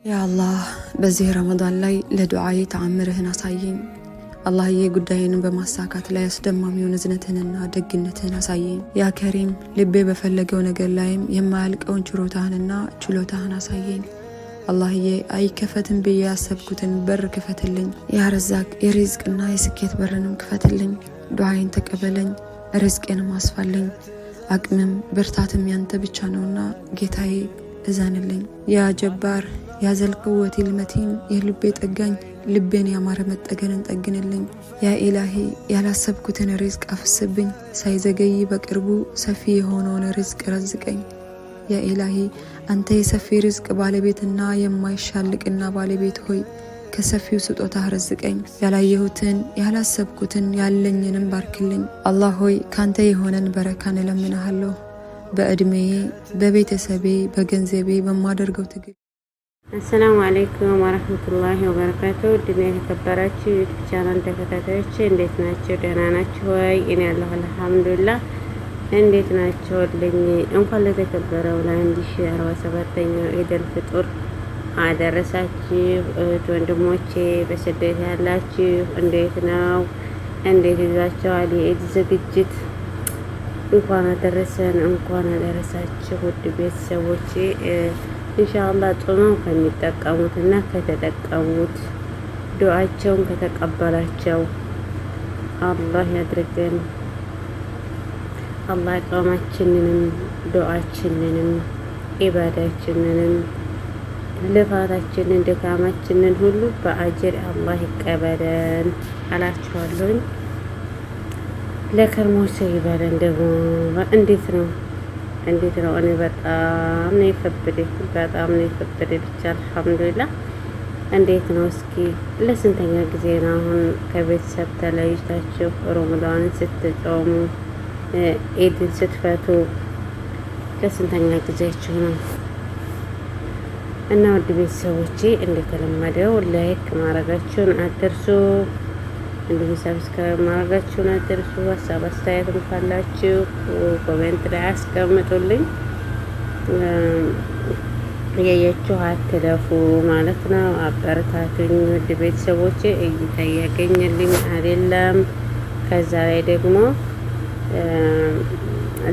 ያ አላህ በዚህ ረመዳን ላይ ለዱዓዬ ተአምርህን አሳየኝ። አላህዬ ጉዳይን በማሳካት ላይ አስደማሚውን እዝነትህንና ደግነትህን አሳየኝ። ያ ከሪም ልቤ በፈለገው ነገር ላይም የማያልቀውን ችሮታህንና ችሎታህን አሳየኝ። አላህዬ አይከፈትም ብዬ ያሰብኩትን በር ክፈትልኝ። ያ ረዛቅ የሪዝቅና የስኬት በርንም ክፈትልኝ። ዱዓዬን ተቀበለኝ፣ ርዝቄንም አስፋልኝ። አቅምም ብርታትም ያንተ ብቻ ነውና ጌታዬ እዘንልኝ። ያ ጀባር ያ ዘልቅወት ልመቲን የልቤ ጠጋኝ ልቤን ያማረ መጠገንን ጠግንልኝ። ያ ኢላሂ ያላሰብኩትን ሪዝቅ አፍስብኝ። ሳይዘገይ በቅርቡ ሰፊ የሆነውን ሪዝቅ ረዝቀኝ። ያ ኢላሂ አንተ የሰፊ ሪዝቅ ባለቤትና የማይሻልቅና ባለቤት ሆይ ከሰፊው ስጦታ ረዝቀኝ። ያላየሁትን ያላሰብኩትን ያለኝንም ባርክልኝ። አላህ ሆይ ካንተ የሆነን በረካን እለምንሃለሁ። በእድሜዬ በቤተሰቤ በገንዘቤ በማደርገው ትግል። አሰላሙ አለይኩም ወራህመቱላሂ ወበረካቱ። ድሜ የተከበራችሁ ዩቲዩብ ቻናል ተከታታዮች እንዴት ናችሁ? ደህና ናችሁ ወይ? እኔ ያለሁ አልሐምዱሊላህ። እንዴት ናችሁልኝ? እንኳን ለተከበረው ለ1047ኛው ኢደል ፍጡር አደረሳችሁ። እህት ወንድሞቼ በስደት ያላችሁ እንዴት ነው? እንዴት ይዛችኋል? የኢድ ዝግጅት እንኳን አደረሰን፣ እንኳን አደረሳችሁ ውድ ቤተሰቦቼ። ኢንሻአላህ ጾመው ከሚጠቀሙትና ከተጠቀሙት ዱዓቸውን ከተቀበላቸው አላህ ያድርገን። አላህ ጾማችንንም ዱዓችንንም ኢባዳችንንም ልፋታችንን ድካማችንን ሁሉ በአጅር አላህ ይቀበለን አላችኋለሁ። ለከርሞ ሰው ይበለን። ደግሞ እንዴት ነው? እኔ በጣም ነው የከበደኝ፣ ብቻ አልሐምዱሊላህ። እንዴት ነው? እስኪ ለስንተኛ ጊዜ ነው አሁን ከቤተሰብ ተለይታችሁ ረመዳንን ስትጾሙ ኢድን ስትፈቱ ለስንተኛ ጊዜያችሁ ነው? እና ውድ ቤተሰቦቼ እንደተለመደው ላይክ ማድረጋችሁን አትርሱ። እንዲሁም ሰብስክራይብ ማድረጋችሁን አትርሱ። ሀሳብ አስተያየትም ካላችሁ ኮሜንት ላይ አስቀምጡልኝ። እያያችሁ አትለፉ ማለት ነው። አበረታቱኝ ውድ ቤተሰቦቼ። እይታ እያገኘልኝ አይደለም። ከዛ ላይ ደግሞ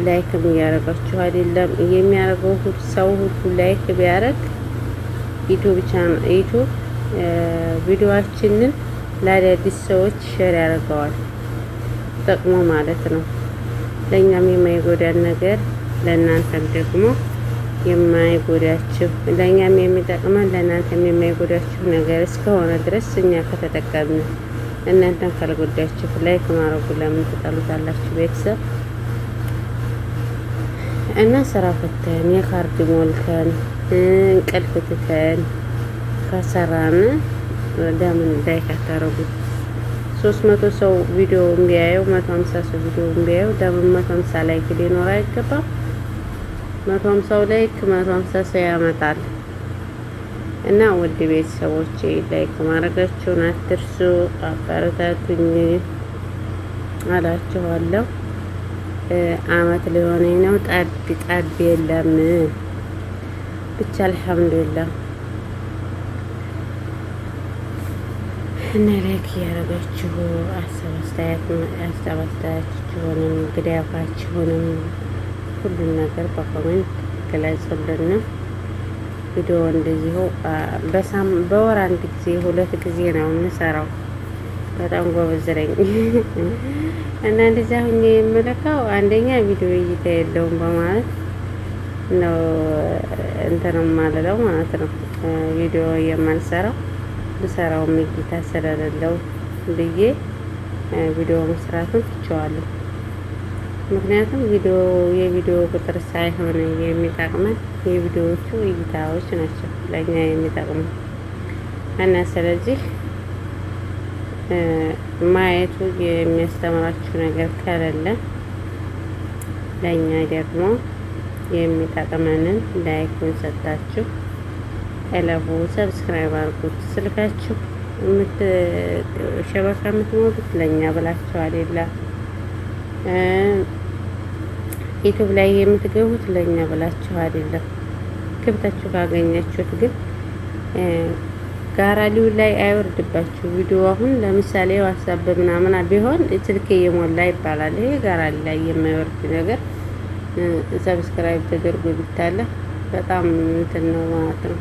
ላይክም እያደረጋችሁ አይደለም። የሚያደርገው ሰው ሁሉ ላይክ ቢያደርግ ዩቲዩብ ቪዲዮአችንን ለአዳዲስ ሰዎች ሼር ያደርገዋል ጠቅሞ ማለት ነው። ለእኛም የማይጎዳን ነገር ለእናንተም ደግሞ የማይጎዳችሁ፣ ለእኛም የሚጠቅመን ለእናንተም የማይጎዳችሁ ነገር እስከሆነ ድረስ እኛ ከተጠቀምን እናንተም ካልጎዳችሁ ላይክ ማድረጉ ለምን ትጠሉታላችሁ? ቤተሰብ እና ስራ ፈተን የካርድ ሞልተን እንቅልፍ ትተን ከሰራን ለምን ላይክ አታረጉት? 300 ሰው ቪዲዮ ቢያየው 150 ሰው ቪዲዮ ቢያየው ለምን 150 ላይክ ሊኖር አይገባም? 150 ላይክ 150 ሰው ያመጣል። እና ውድ ቤተሰቦቼ ላይክ ማድረጋችሁን አትርሱ። አበረታቱኝ አላችኋለሁ። አመት ሊሆነኝ ነው። ጠብ የለም ብቻ አልሐምዱሊላህ። እና ላይክ እያደረጋችሁ ሀሳብ አስተያየታችሁንም ግዳፋችሁንም ሁሉን ነገር በኮሜንት ግለጹልን። ቪዲዮ እንደዚሁ በወር አንድ ጊዜ 2 ጊዜ ነው የምሰራው። በጣም ጎበዝ ነኝ። እና እንደዛ ሁኜ የምልከው አንደኛ ቪዲዮ እይታ የለውም በማለት ነው እንትንም ማለለው ማለት ነው። ቪዲዮ የማልሰራው ብሰራው እይታ ስለሌለው ብዬ ቪዲዮ መስራቱን ትቼዋለሁ። ምክንያቱም የቪዲዮ ቁጥር ሳይሆን የሚጠቅመን የቪዲዮዎቹ እይታዎች ናቸው ለእኛ የሚጠቅመን። እና ስለዚህ ማየቱ የሚያስተምራችሁ ነገር ከሌለ ለእኛ ደግሞ የሚጠቅመንን ላይኩን ሰጣችሁ እለፉ። ሰብስክራይብ አድርጉት። ስልካችሁ ሸበካ የምትሞሉት ለእኛ ብላችሁ አይደለም። ዩቲዩብ ላይ የምትገቡት ለእኛ ብላችሁ አይደለም። ክብታችሁ ካገኛችሁት ግን ጋራሊው ላይ አይወርድባችሁ ቪዲዮ። አሁን ለምሳሌ ዋትስአፕ ምናምን ቢሆን ስልክ እየሞላ ይባላል። ይሄ ጋራሊ ላይ የማይወርድ ነገር ሰብስክራይብ ተደርጎ ቢታለ በጣም እንትን ነው ማለት ነው።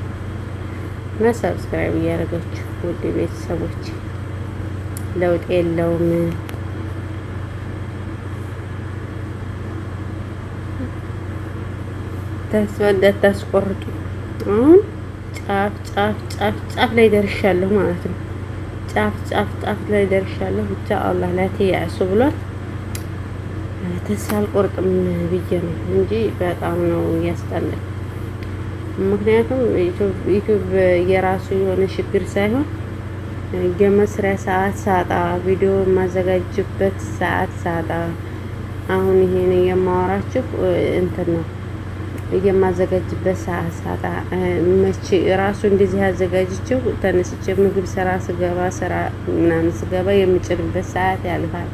እና ሰብስክራይብ እያደረጋችሁ ውድ ቤተሰቦች ለውጥ የለውም። ተስፋ እንዳታስቆርጡ። አሁን ጫፍ ጫፍ ጫፍ ጫፍ ላይ ደርሻለሁ ማለት ነው። ጫፍ ጫፍ ጫፍ ላይ ደርሻለሁ። ብቻ አላህ ላይ ተያሱ ብሏል። ተስፋ አልቆርጥም ብዬ ነው እንጂ በጣም ነው ያስጠላል። ምክንያቱም ዩቲዩብ የራሱ የሆነ ችግር ሳይሆን የመስሪያ ሰዓት ሳጣ፣ ቪዲዮ የማዘጋጅበት ሰዓት ሳጣ። አሁን ይሄን የማወራችሁ እንትን ነው የማዘጋጅበት ሰዓት ሳጣ። መቼ ራሱ እንደዚህ አዘጋጅቼው ተነስቼ ምግብ ስራ ምናምን ስገባ የምጭንበት ሰዓት ያልፋል።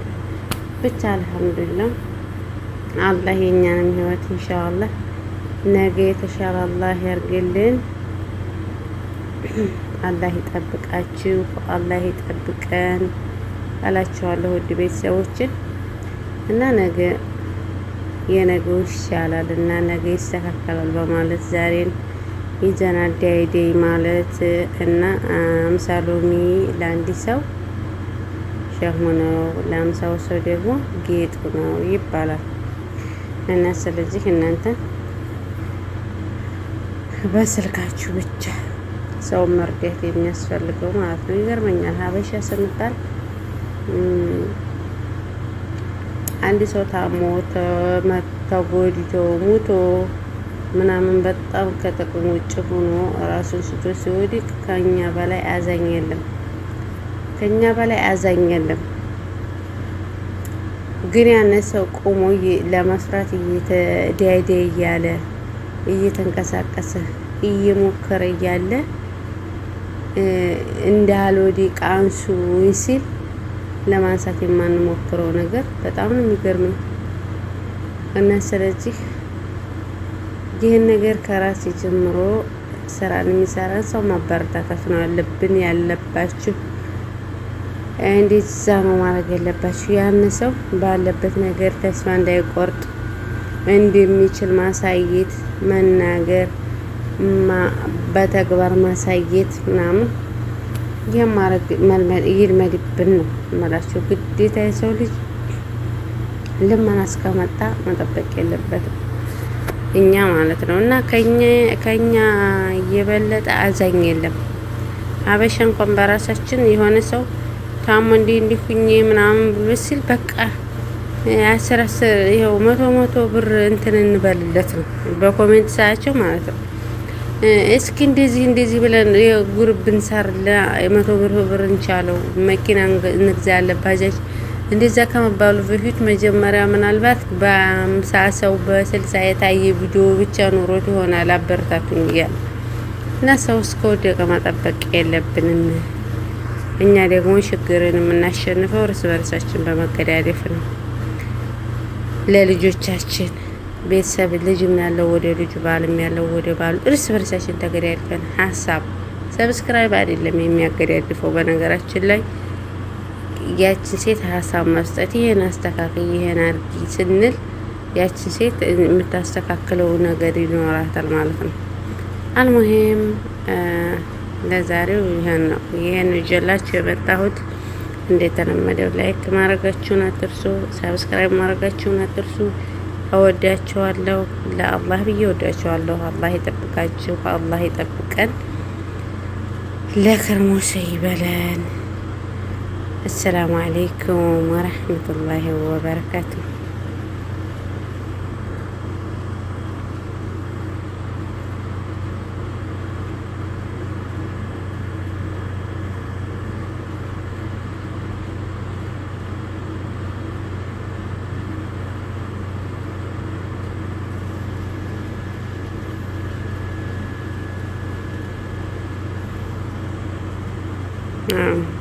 ብቻ አልሐምዱሊላህ አላህ የኛንም ህይወት ኢንሻአላህ ነገ የተሻለ አላህ ያርግልን። አላህ ይጠብቃችሁ፣ አላህ ይጠብቀን አላችኋለሁ ውድ ቤተሰቦችን እና ነገ የነገው ይሻላል እና ነገ ይስተካከላል በማለት ዛሬን ይዘናል ዳይዴይ ማለት እና 50 ሎሚ ለአንድ ሰው ሸህሙ ነው፣ ለ50 ሰው ደግሞ ጌጡ ነው ይባላል። እና ስለዚህ እናንተ በስልካችሁ ብቻ ሰው መርዳት የሚያስፈልገው ማለት ነው። ይገርመኛል ሀበሻ ስንባል አንድ ሰው ታሞ ተጎድቶ ሙቶ ምናምን በጣም ከጥቅም ውጭ ሆኖ ራሱን ስቶ ሲወድቅ ከኛ በላይ አዛኝ የለም፣ ከኛ በላይ አዛኝ የለም። ግን ያን ሰው ቆሞ ለመስራት እየተዳደ እያለ እየተንቀሳቀሰ እየሞከረ እያለ እንዳልወድቅ አንሱ ሲል ለማንሳት የማንሞክረው ነገር በጣም ነው የሚገርመኝ። እና ስለዚህ ይህን ነገር ከራስ ጀምሮ ስራን የሚሰራን ሰው ማበረታታት ነው ያለባችሁ። እንዴት እዛ ነው ማድረግ ያለባችሁ። ያን ሰው ባለበት ነገር ተስፋ እንዳይቆርጥ እንደሚችል ማሳየት፣ መናገር፣ በተግባር ማሳየት ምናምን ይሄን ማድረግ ይልመድብን ነው የምላችሁ። ግዴታ የሰው ልጅ ልመና እስከመጣ መጠበቅ የለበትም እኛ ማለት ነው። እና ከኛ የበለጠ አዛኝ የለም። ሀበሻ እንኳን በራሳችን የሆነ ሰው ታሞ እንዲሁኝ ምናምን ብሎ ሲል በቃ 10 ይኸው 100 ብር እንትን እንበልለት ነው በኮሜንት ሳያቸው ማለት ነው። እስኪ እንደዚህ ብለን የጉርብ እንሰርላ 100 ብር እንቻለው መኪና እንግዛ ያለ ባጃጅ እንደዛ ከመባሉ በፊት መጀመሪያ ምናልባት በ50 ሰው በ60 የታየ ቪዲዮ ብቻ ኖሮት ይሆናል አበረታቱኝ እያለ እና ሰው እስከወደቀ መጠበቅ የለብንም። እኛ ደግሞ ችግርን የምናሸንፈው እርስ በርሳችን በመገዳደፍ ነው። ለልጆቻችን ቤተሰብ ልጅም ያለው ወደ ልጁ ባልም ያለው ወደ ባሉ እርስ በርሳችን ተገዳድፈን ሀሳብ ሰብስክራይብ አይደለም የሚያገዳድፈው። በነገራችን ላይ ያችን ሴት ሀሳብ መስጠት ይሄን አስተካክል ይሄን አድርጊ ስንል ያችን ሴት የምታስተካክለው ነገር ይኖራታል ማለት ነው። አልሙሂም ለዛሬው ይሄን ነው ይዤላችሁ የመጣሁት። እንደተለመደው ላይክ ማድረጋችሁን አትርሱ፣ ሰብስክራይብ ማድረጋችሁን አትርሱ። እወዳችኋለሁ። ለአላህ ብዬ እወዳችኋለሁ። አላህ ይጠብቃችሁ፣ አላህ ይጠብቀን፣ ለከርሞ ሰው ይበለን። السلام عليكم ورحمة الله وبركاته. نعم.